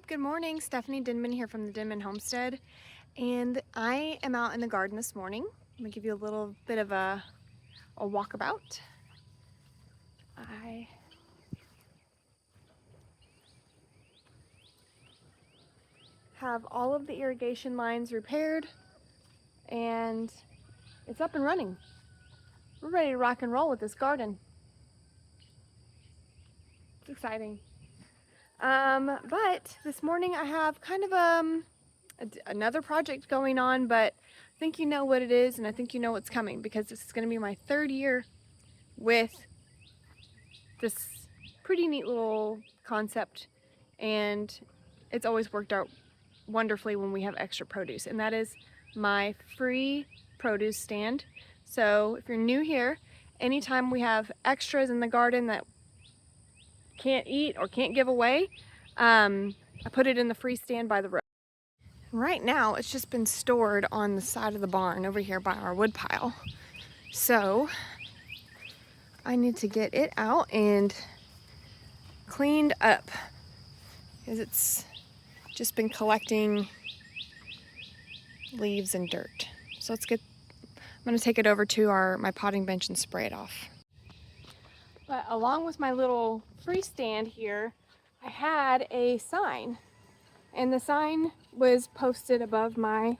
up? Good morning. Stephanie Denman here from the Denman Homestead, and I am out in the garden this morning. I'm gonna give you a little bit of a walkabout. I have all of the irrigation lines repaired and it's up and running. We're ready to rock and roll with this garden. It's exciting. But this morning I have kind of another project going on, but I think you know what it is and I think you know what's coming, because this is going to be my third year with this pretty neat little concept, and it's always worked out wonderfully when we have extra produce, and that is my free produce stand. So if you're new here, anytime we have extras in the garden that can't eat or can't give away, I put it in the free stand by the road. Right now it's just been stored on the side of the barn over here by our wood pile, so I need to get it out and cleaned up because it's just been collecting leaves and dirt. So I'm gonna take it over to my potting bench and spray it off. But along with my little free stand here, I had a sign, and the sign was posted above my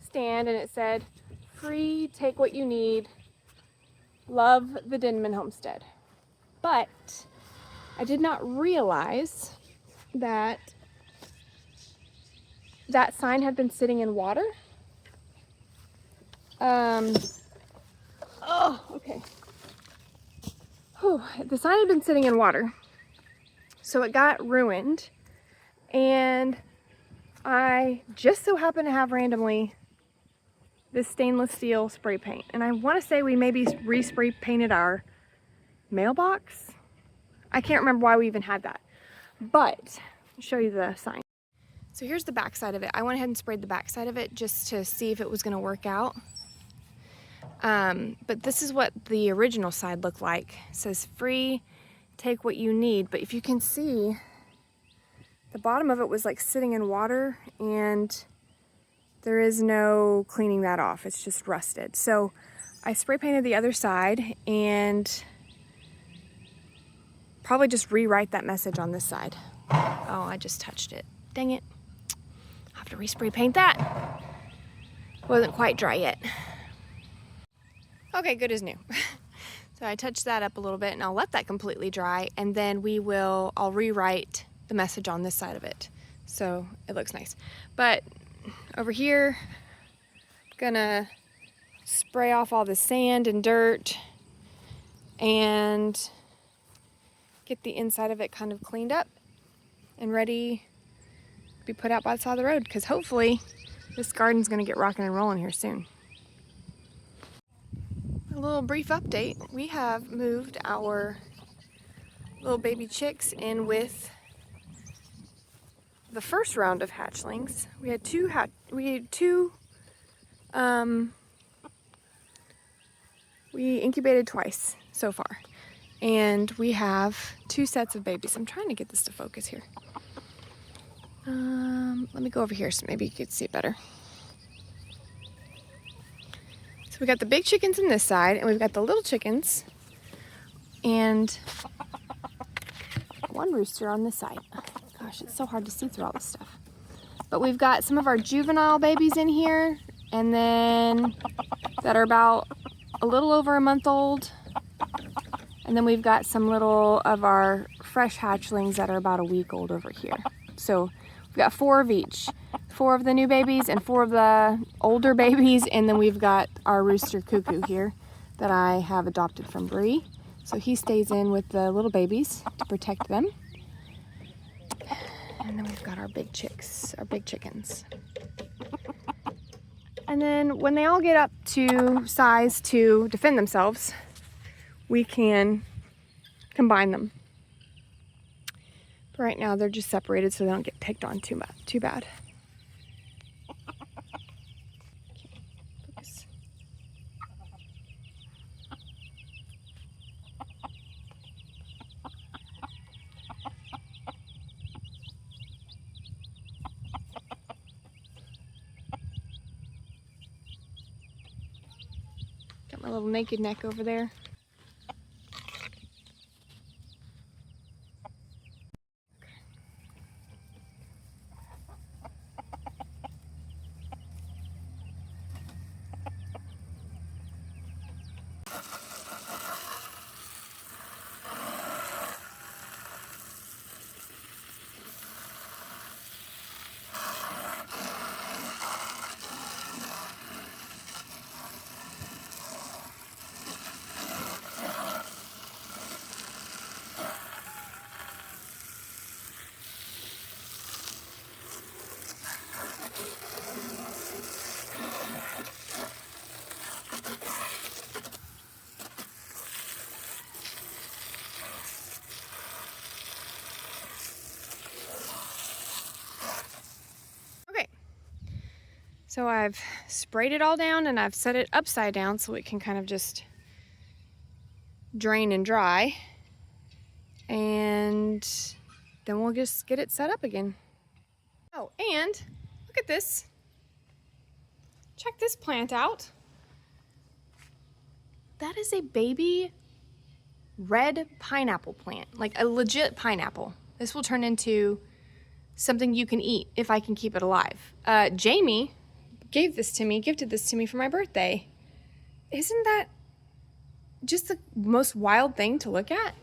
stand and it said, "Free, take what you need, love the Denman Homestead." But I did not realize that that sign had been sitting in water. Okay. Whew. The sign had been sitting in water, so it got ruined, and I just so happen to have randomly this stainless steel spray paint, and I want to say we maybe re-spray painted our mailbox. I can't remember why we even had that, but I'll show you the sign. So here's the back side of it. I went ahead and sprayed the back side of it just to see if it was going to work out. But this is what the original side looked like. It says, "Free, take what you need." But if you can see, the bottom of it was like sitting in water, and there is no cleaning that off. It's just rusted. So I spray painted the other side and probably just rewrite that message on this side. Oh, I just touched it. Dang it. I'll have to respray paint that. Wasn't quite dry yet. Okay, good as new. So I touched that up a little bit and I'll let that completely dry, and then I'll rewrite the message on this side of it so it looks nice. But over here, I'm gonna spray off all the sand and dirt and get the inside of it kind of cleaned up and ready to be put out by the side of the road, because hopefully this garden's gonna get rocking and rolling here soon. A little brief update. We have moved our little baby chicks in with the first round of hatchlings. We incubated twice so far, and we have 2 sets of babies. I'm trying to get this to focus here. Let me go over here so maybe you can see it better. So we got the big chickens on this side, and we've got the little chickens and one rooster on this side. Gosh, it's so hard to see through all this stuff. But we've got some of our juvenile babies in here, and then that are about a little over a month old. And then we've got some little of our fresh hatchlings that are about a week old over here. So we've got 4 of each. 4 of the new babies and 4 of the older babies, and then we've got our rooster Cuckoo here that I have adopted from Bree. So he stays in with the little babies to protect them. And then we've got our big chicks, our big chickens. And then when they all get up to size to defend themselves, we can combine them. But right now they're just separated so they don't get picked on too bad. a little naked neck over there. So I've sprayed it all down and I've set it upside down so it can kind of just drain and dry. And then we'll just get it set up again. Oh, and look at this. Check this plant out. That is a baby red pineapple plant, like a legit pineapple. This will turn into something you can eat if I can keep it alive. Jamie gifted this to me for my birthday. Isn't that just the most wild thing to look at?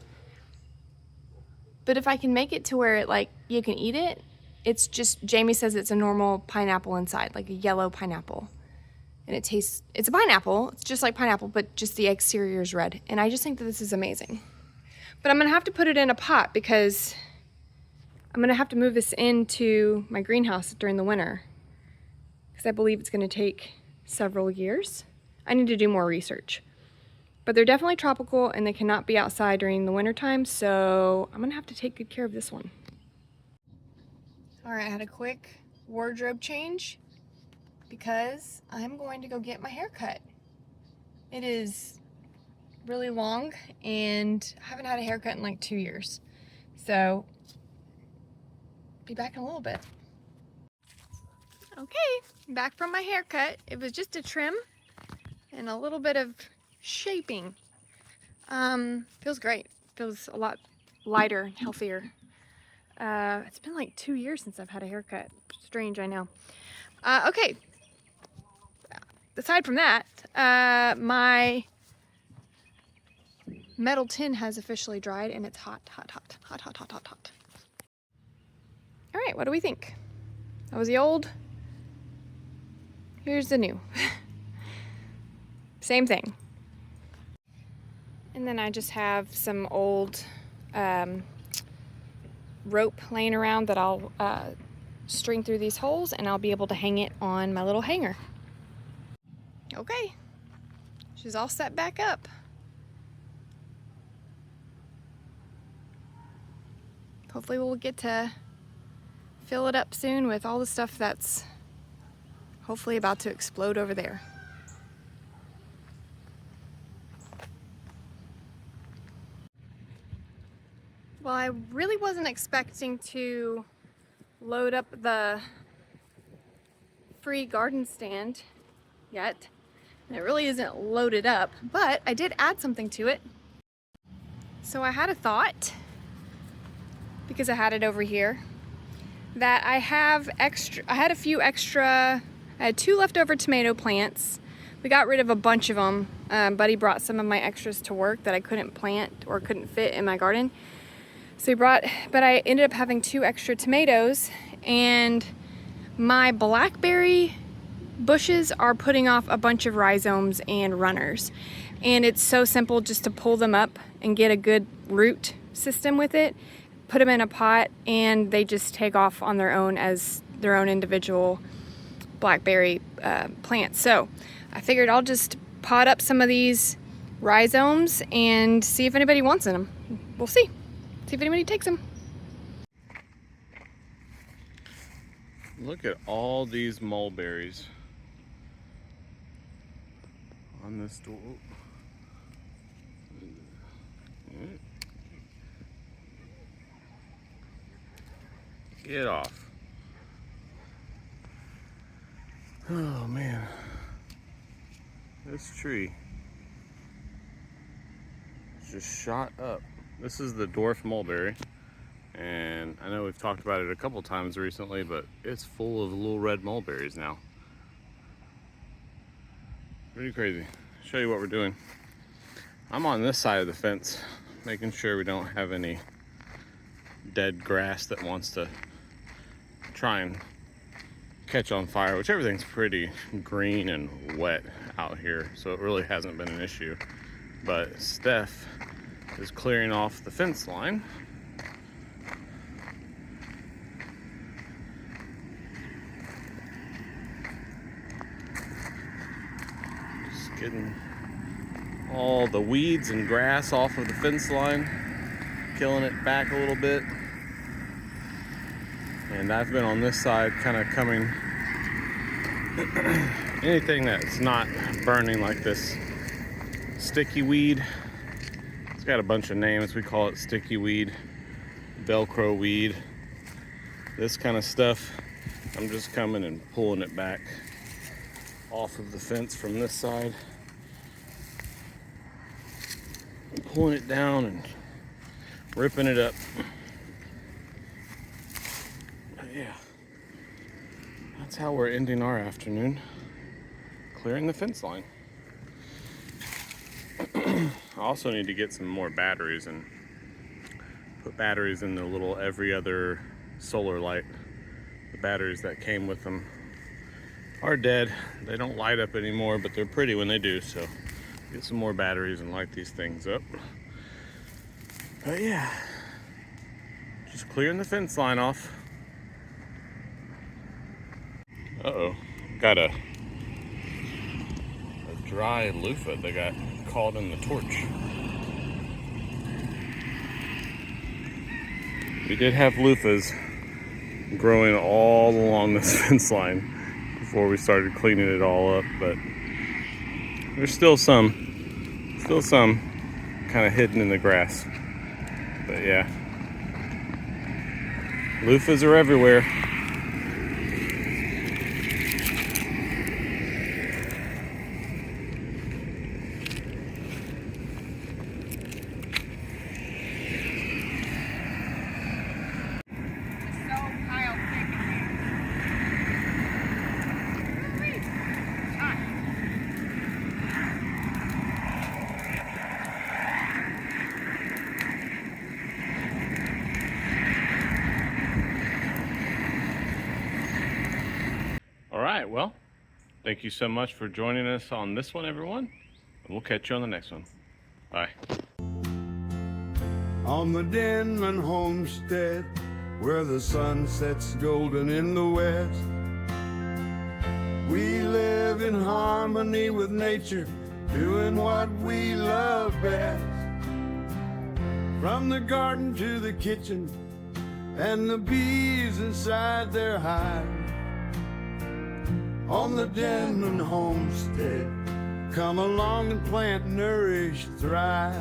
But if I can make it to where you can eat it, it's just, Jamie says it's a normal pineapple inside, like a yellow pineapple. And it's a pineapple, it's just like pineapple, but just the exterior is red. And I just think that this is amazing. But I'm gonna have to put it in a pot because I'm gonna have to move this into my greenhouse during the winter, because I believe it's gonna take several years. I need to do more research. But they're definitely tropical and they cannot be outside during the winter time, so I'm gonna have to take good care of this one. All right, I had a quick wardrobe change because I'm going to go get my hair cut. It is really long and I haven't had a haircut in like 2 years. So, be back in a little bit. Okay, back from my haircut. It was just a trim and a little bit of shaping. Feels great. Feels a lot lighter and healthier. It's been like 2 years since I've had a haircut. Strange, I know. Okay. Aside from that, my metal tin has officially dried and it's hot, hot, hot, hot, hot, hot, hot, hot. All right, what do we think? That was the old. Here's the new. Same thing. And then I just have some old rope laying around that I'll string through these holes and I'll be able to hang it on my little hanger. Okay, she's all set back up. Hopefully we'll get to fill it up soon with all the stuff that's hopefully about to explode over there. Well, I really wasn't expecting to load up the free garden stand yet. It really isn't loaded up, but I did add something to it. So I had a thought, because I had it over here, that I had two leftover tomato plants. We got rid of a bunch of them. Buddy brought some of my extras to work that I couldn't plant or couldn't fit in my garden. So but I ended up having 2 extra tomatoes, and my blackberry bushes are putting off a bunch of rhizomes and runners. And it's so simple just to pull them up and get a good root system with it, put them in a pot, and they just take off on their own as their own individual blackberry plants. So I figured I'll just pot up some of these rhizomes and see if anybody wants them. We'll see. See if anybody takes them. Look at all these mulberries on this door. Get off. Oh man, this tree just shot up. This is the dwarf mulberry, and I know we've talked about it a couple times recently, but it's full of little red mulberries now. Pretty crazy. Show you what we're doing. I'm on this side of the fence, making sure we don't have any dead grass that wants to try and catch on fire, which everything's pretty green and wet out here, so it really hasn't been an issue. But Steph is clearing off the fence line. Just getting all the weeds and grass off of the fence line, killing it back a little bit. And I've been on this side kind of coming anything that's not burning, like this sticky weed. It's got a bunch of names. We call it sticky weed, Velcro weed, this kind of stuff. I'm just coming and pulling it back off of the fence from this side, and pulling it down and ripping it up. But yeah, that's how we're ending our afternoon, clearing the fence line. I also need to get some more batteries and put batteries in the little every other solar light. The batteries that came with them are dead. They don't light up anymore, but they're pretty when they do, so get some more batteries and light these things up. But yeah, just clearing the fence line off. Uh-oh, got a dry loofah that got caught in the torch. We did have loofahs growing all along this fence line before we started cleaning it all up, but there's still some kind of hidden in the grass. But yeah, loofahs are everywhere. All right, well, thank you so much for joining us on this one, everyone. And we'll catch you on the next one. Bye. On the Denman homestead, where the sun sets golden in the west, we live in harmony with nature, doing what we love best. From the garden to the kitchen, and the bees inside their hive. On the Denman homestead, come along and plant, nourish, thrive.